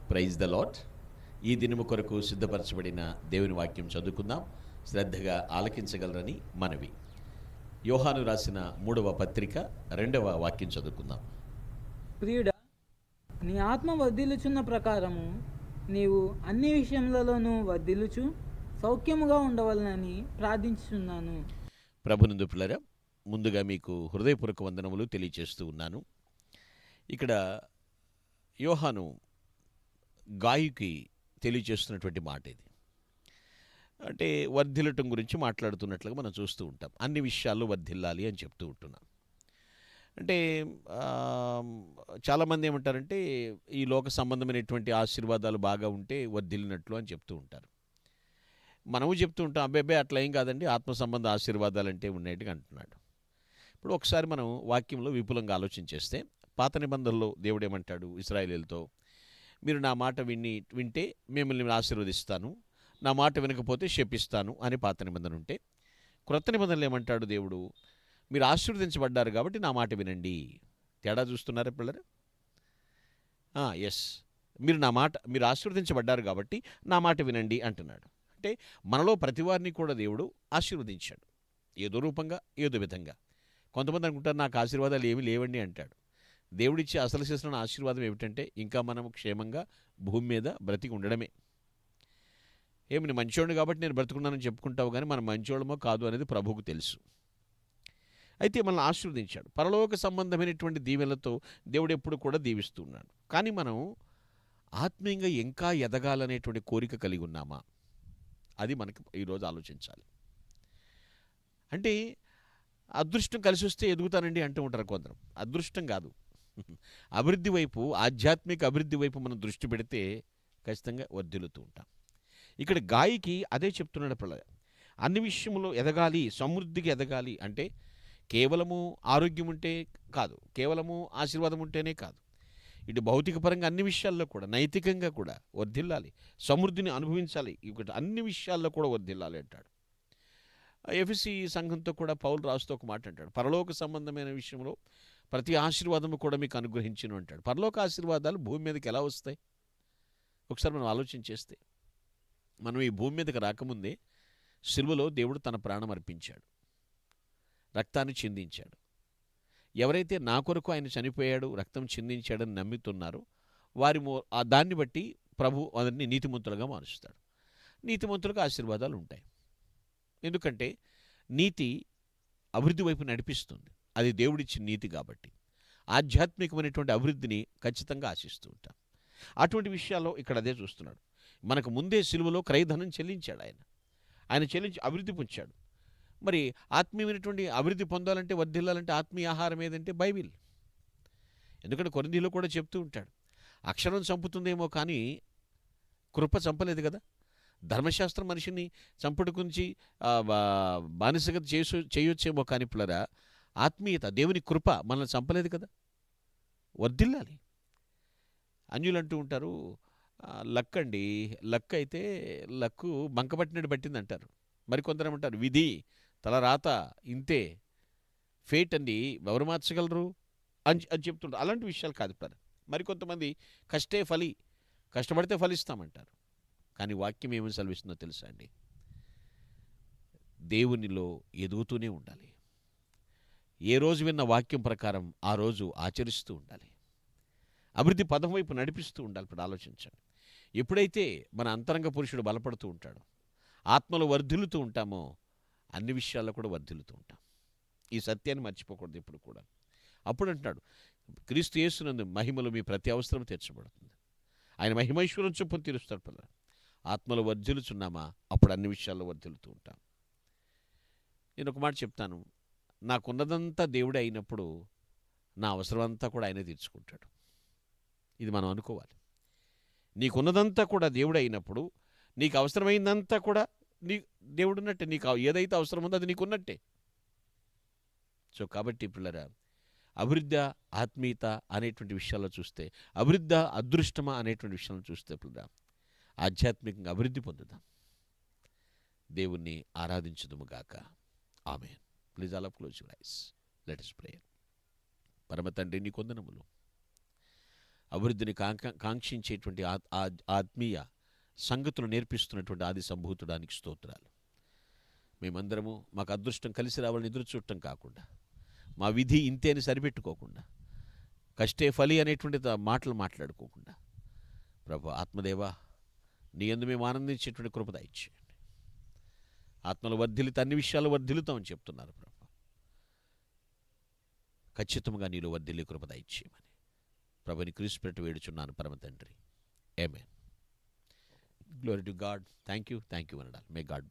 Praise the lot. ఈ దినము కొరకు సిద్ధపరచబడిన దేవుని వాక్యం చదువుకుందాం. శ్రద్ధగా ఆలకించగలరని మనవి. యోహాను రాసిన 3వ పత్రిక 2వ వాక్యం చదువుకుందాం. ప్రియుడా, నీ ఆత్మ వర్ధిల్లుచున్న ప్రకారము నీవు అన్ని విషయములలోనూ వర్ధిల్లుచు సౌఖ్యముగా ఉండవలనని ప్రార్థించుచున్నాను. ప్రభునందు పిల్లరా, ముందుగా మీకు హృదయపూర్వక వందనములు తెలియచేస్తూ ఉన్నాను. ఇక్కడ యోహాను గాయకి తెలియచేస్తున్నటువంటి మాట ఇది. అంటే వర్ధిల్లటం గురించి మాట్లాడుతున్నట్లుగా మనం చూస్తూ ఉంటాం. అన్ని విషయాల్లో వర్ధిల్లాలి అని చెప్తూ ఉంటున్నాం. అంటే చాలామంది ఏమంటారంటే ఈ లోక సంబంధమైనటువంటి ఆశీర్వాదాలు బాగా ఉంటే వర్ధిల్లినట్లు అని చెప్తూ ఉంటారు. మనము చెప్తూ ఉంటాం, అబ్బాయి అట్లా ఏం కాదండి, ఆత్మ సంబంధ ఆశీర్వాదాలు అంటే ఉన్నట్టుగా అంటున్నాడు. ఇప్పుడు ఒకసారి మనం వాక్యంలో విపులంగా ఆలోచించేస్తే, పాత నిబంధనలో దేవుడు ఏమంటాడు ఇశ్రాయేలీయులతో, మీరు నా మాట వింటే మిమ్మల్ని ఆశీర్వదిస్తాను, నా మాట వినకపోతే శపిస్తాను అని పాత నిబంధన ఉంటే, క్రొత్త నిబంధనలు ఏమంటాడు దేవుడు, మీరు ఆశీర్వదించబడ్డారు కాబట్టి నా మాట వినండి. తేడా చూస్తున్నారా పిల్లలు? ఎస్, మీరు ఆశీర్వదించబడ్డారు కాబట్టి నా మాట వినండి అంటున్నాడు. అంటే మనలో ప్రతివారిని కూడా దేవుడు ఆశీర్వదించాడు, ఏదో రూపంగా ఏదో విధంగా. కొంతమంది అనుకుంటారు నాకు ఆశీర్వాదాలు ఏమీ లేవండి అంటాడు. దేవుడిచ్చే అసలు చేసిన ఆశీర్వాదం ఏమిటంటే ఇంకా మనం క్షేమంగా భూమి మీద బ్రతికి ఉండడమే. నేను మంచోడిని కాబట్టి నేను బ్రతుకున్నానని చెప్పుకుంటావు, కానీ మనం మంచోళ్ళమో కాదు అనేది ప్రభువుకు తెలుసు. అయితే మనల్ని ఆశీర్వదించాడు. పరలోక సంబంధమైనటువంటి దీవెనలతో దేవుడు ఎప్పుడు కూడా దీవిస్తూ ఉన్నాడు. కానీ మనం ఆత్మీయంగా ఇంకా ఎదగాలనేటువంటి కోరిక కలిగి ఉన్నామా? అది మనకి ఈరోజు ఆలోచించాలి. అంటే అదృష్టం కలిసి వస్తే ఎదుగుతానండి అంటూ ఉంటారు కొందరు. అదృష్టం కాదు, అభివృద్ధి వైపు, ఆధ్యాత్మిక అభివృద్ధి వైపు మనం దృష్టి పెడితే ఖచ్చితంగా వర్ధిల్లుతూ ఉంటాం. ఇక్కడ గాయకి అదే చెప్తున్నాడు పిల్ల. అన్ని విషయంలో ఎదగాలి, సమృద్ధికి ఎదగాలి అంటే కేవలము ఆరోగ్యం ఉంటే కాదు, కేవలము ఆశీర్వాదం ఉంటేనే కాదు, ఇటు భౌతికపరంగా అన్ని విషయాల్లో కూడా, నైతికంగా కూడా వర్ధిల్లాలి, సమృద్ధిని అనుభవించాలి, ఇక్కడ అన్ని విషయాల్లో కూడా వర్ధిల్లాలి అంటాడు. ఎఫెసీ సంఘంతో కూడా పౌలు రాస్తూ ఒక మాట అంటాడు, పరలోక సంబంధమైన విషయంలో ప్రతి ఆశీర్వాదము కూడా మీకు అనుగ్రహించును అంటాడు. పరలోక ఆశీర్వాదాలు భూమి మీదకి ఎలా వస్తాయి? ఒకసారి మనం ఆలోచన చేస్తే, మనం ఈ భూమి మీదకి రాకముందే సిలువలో దేవుడు తన ప్రాణం అర్పించాడు, రక్తాన్ని చిందించాడు. ఎవరైతే నా కొరకు ఆయన చనిపోయాడు, రక్తం చిందించాడని నమ్ముతున్నారో వారి దాన్ని బట్టి ప్రభు అతన్ని నీతిమంతులుగా మారుస్తాడు. నీతిమంతులకు ఆశీర్వాదాలు ఉంటాయి. ఎందుకంటే నీతి అభివృద్ధి వైపు నడిపిస్తుంది, అది దేవుడిచ్చిన నీతి కాబట్టి. ఆధ్యాత్మికమైనటువంటి అభివృద్ధిని ఖచ్చితంగా ఆశిస్తూ ఉంటాం. అటువంటి విషయాల్లో ఇక్కడ అదే చూస్తున్నాడు. మనకు ముందే సిలువలో క్రయధనం చెల్లించాడు ఆయన చెల్లించి అభివృద్ధి పొందాడు. మరి ఆత్మీయమైనటువంటి అభివృద్ధి పొందాలంటే, వర్ధిల్లాలంటే ఆత్మీయ ఆహారం ఏదంటే బైబిల్. ఎందుకంటే కొరింథీయులో కూడా చెప్తూ ఉంటాడు, అక్షరం చంపుతుందేమో కానీ కృప చంపలేదు కదా. ధర్మశాస్త్రం మనిషిని చంపుడు గురించి బానిసగా చేయొచ్చేమో కానీ పిల్లరా, ఆత్మీయత, దేవుని కృప మనల్ని చంపలేదు కదా. వర్ధిల్లాలి. అన్యులు అంటూ ఉంటారు, లక్ అండి, లక్ అయితే లక్కు బంకబట్టినట్టు పట్టింది అంటారు. మరికొందరు ఏమంటారు, విధి, తలరాత ఇంతే, ఫేట్ అండి, ఎవరు మార్చగలరు అని చెప్తుంటారు. అలాంటి విషయాలు కాదు పిల్లలు. మరికొంతమంది కష్టే ఫలి, కష్టపడితే ఫలిస్తామంటారు. కానీ వాక్యం ఏమని సెలవిస్తుందో తెలుసా అండి? దేవునిలో ఎదుగుతూనే ఉండాలి. ఏ రోజు విన్న వాక్యం ప్రకారం ఆ రోజు ఆచరిస్తూ ఉండాలి. అభివృద్ధి పదం వైపు నడిపిస్తూ ఉండాలి. ఇప్పుడు ఆలోచించండి, ఎప్పుడైతే మన అంతరంగ పురుషుడు బలపడుతూ ఉంటాడో, ఆత్మలో వర్ధిల్లుతూ ఉంటామో, అన్ని విషయాల్లో కూడా వర్ధిల్లుతూ ఉంటాం. ఈ సత్యాన్ని మర్చిపోకూడదు ఎప్పుడు కూడా. అప్పుడు అంటున్నాడు, క్రీస్తు యేసునందు మహిమలో మీ ప్రతి అవసరం తీర్చబడుతుంది. ఆయన మహిమైశ్వరం చొప్పున తీరుస్తాడు పిల్లలు. ఆత్మలో వర్ధిల్లుచున్నామా, అప్పుడు అన్ని విషయాల్లో వర్ధిల్లుతూ ఉంటాం. నేను ఒక మాట చెప్తాను, నాకున్నదంతా దేవుడే అయినప్పుడు నా అవసరం అంతా కూడా ఆయనే తీర్చుకుంటాడు. ఇది మనం అనుకోవాలి. నీకున్నదంతా కూడా దేవుడే అయినప్పుడు నీకు అవసరమైందంతా కూడా దేవుడున్నట్టే. నీకు ఏదైతే అవసరం ఉందో అది నీకున్నట్టే. సో కాబట్టి పిల్లరా, అభివృద్ధి, ఆత్మీయత అనేటువంటి విషయాల్లో చూస్తే, అభివృద్ధి అదృష్టమా అనేటువంటి విషయాలను చూస్తే పిల్లరా, ఆధ్యాత్మికంగా అభివృద్ధి పొందుదాం. దేవుణ్ణి ఆరాధించుదుముగాక. Amen. Please all close your eyes. Let us pray. పరమ తండ్రి, నీ వందనములు. అభివృద్ధిని కాంక్షించేటువంటి ఆత్మీయ సంగతులు నేర్పిస్తున్నటువంటి ఆది సంభూతుడానికి స్తోత్రాలు. మేమందరము మాకు అదృష్టం కలిసి రావాలని ఎదురు చూడటం కాకుండా, మా విధి ఇంతే అని సరిపెట్టుకోకుండా, కష్టే ఫలి అనేటువంటి మాటలు మాట్లాడుకోకుండా, ప్రభు ఆత్మదేవా నీ యందు మేము ఆనందించేటువంటి కృప దయచేయండి. ఆత్మలు వర్ధిల్లితే అన్ని విషయాలు వర్ధిల్లుతామని చెప్తున్నారు ప్రభు. ఖచ్చితంగా నీలో వర్ధిల్లి కృప దయచేయమని ప్రభుని క్రీస్తు పెట్టి వేడుచున్నాను పరమ తండ్రి. Amen. Glory to God. Thank you అనడాలి. May God